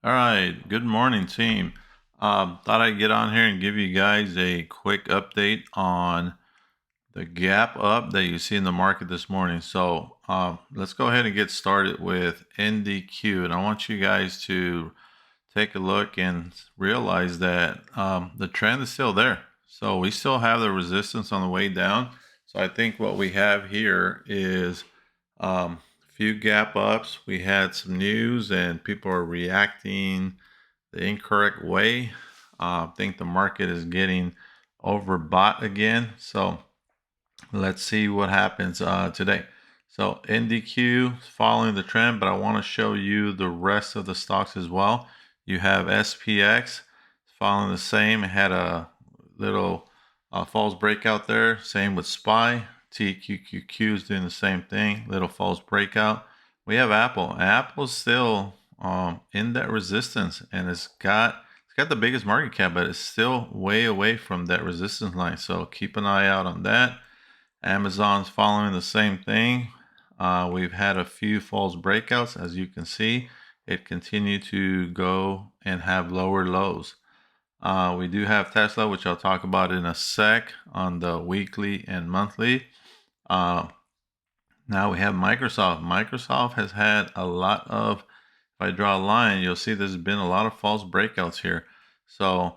All right, good morning, team. Thought I'd get on here and give you guys a quick update on the gap up that you see in the market this morning. So let's go ahead and get started with NDQ. And I want you guys to take a look and realize that the trend is still there. So we still have the resistance on the way down. So I think what we have here is few gap ups. We had some news and people are reacting the incorrect way. I think the market is getting overbought again. So let's see what happens today. So NDQ is following the trend, but I want to show you the rest of the stocks as well. You have SPX following the same. It had a little false breakout there. Same with SPY. TQQQ is doing the same thing. Little false breakout. We have Apple. Apple's still in that resistance, and it's got the biggest market cap, but it's still way away from that resistance line. So keep an eye out on that. Amazon's following the same thing. We've had a few false breakouts, as you can see. It continued to go and have lower lows. We do have Tesla, which I'll talk about in a sec on the weekly and monthly. Now we have Microsoft. Microsoft has had a lot of, if I draw a line, you'll see there's been a lot of false breakouts here. So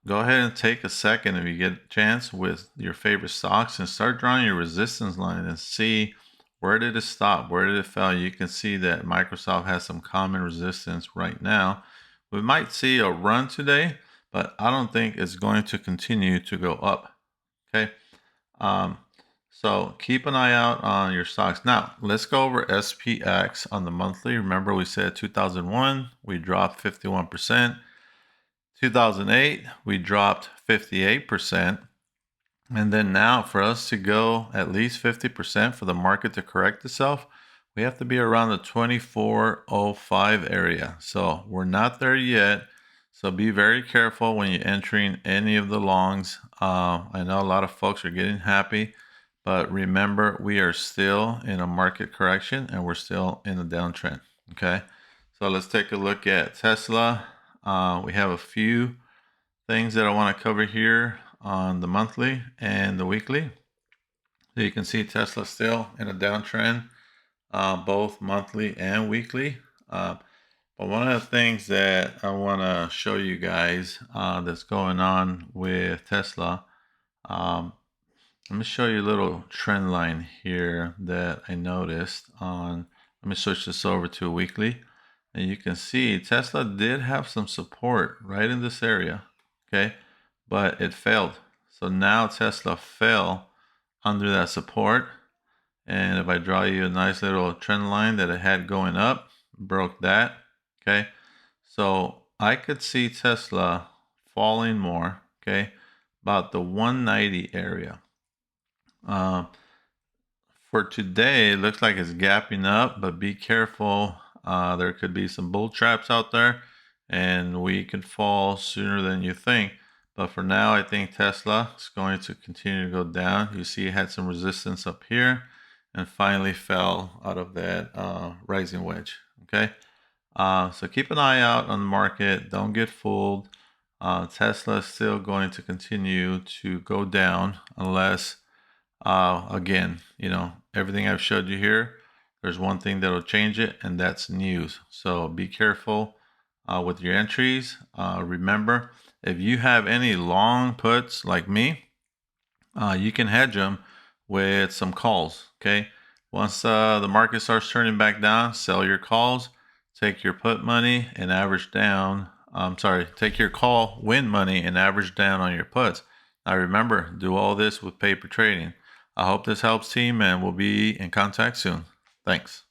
go ahead and take a second if you get a chance with your favorite stocks and start drawing your resistance line and see where did it stop, where did it fall. You can see that Microsoft has some common resistance right now. We might see a run today, but I don't think it's going to continue to go up. Okay. So keep an eye out on your stocks. Now, let's go over SPX on the monthly. Remember, we said 2001, we dropped 51%. 2008, we dropped 58%. And then now, for us to go at least 50% for the market to correct itself, we have to be around the 2405 area. So we're not there yet. So be very careful when you're entering any of the longs. I know a lot of folks are getting happy, but remember, we are still in a market correction and we're still in a downtrend. Okay, so let's take a look at Tesla. We have a few things that I want to cover here on the monthly and the weekly. So you can see Tesla still in a downtrend, both monthly and weekly. But one of the things that I want to show you guys that's going on with Tesla, let me show you a little trend line here that I noticed on. Let me switch this over to a weekly. And you can see Tesla did have some support right in this area, okay? But it failed. So now Tesla fell under that support. And if I draw you a nice little trend line that it had going up, broke that, okay? So I could see Tesla falling more, okay? About the 190 area. For today, it looks like it's gapping up, but be careful. There could be some bull traps out there, and we could fall sooner than you think. But for now, I think Tesla is going to continue to go down. You see it had some resistance up here and finally fell out of that rising wedge, okay? So keep an eye out on the market. Don't get fooled. Tesla is still going to continue to go down unless, again, everything I've showed you here, there's one thing that'll change it, and that's news. So be careful with your entries. Remember, if you have any long puts like me, you can hedge them with some calls, okay? Once the market starts turning back down, sell your calls, take your put money and average down. Take your call win money and average down on your puts. Now remember, do all this with paper trading. I hope this helps, team, and we'll be in contact soon. Thanks.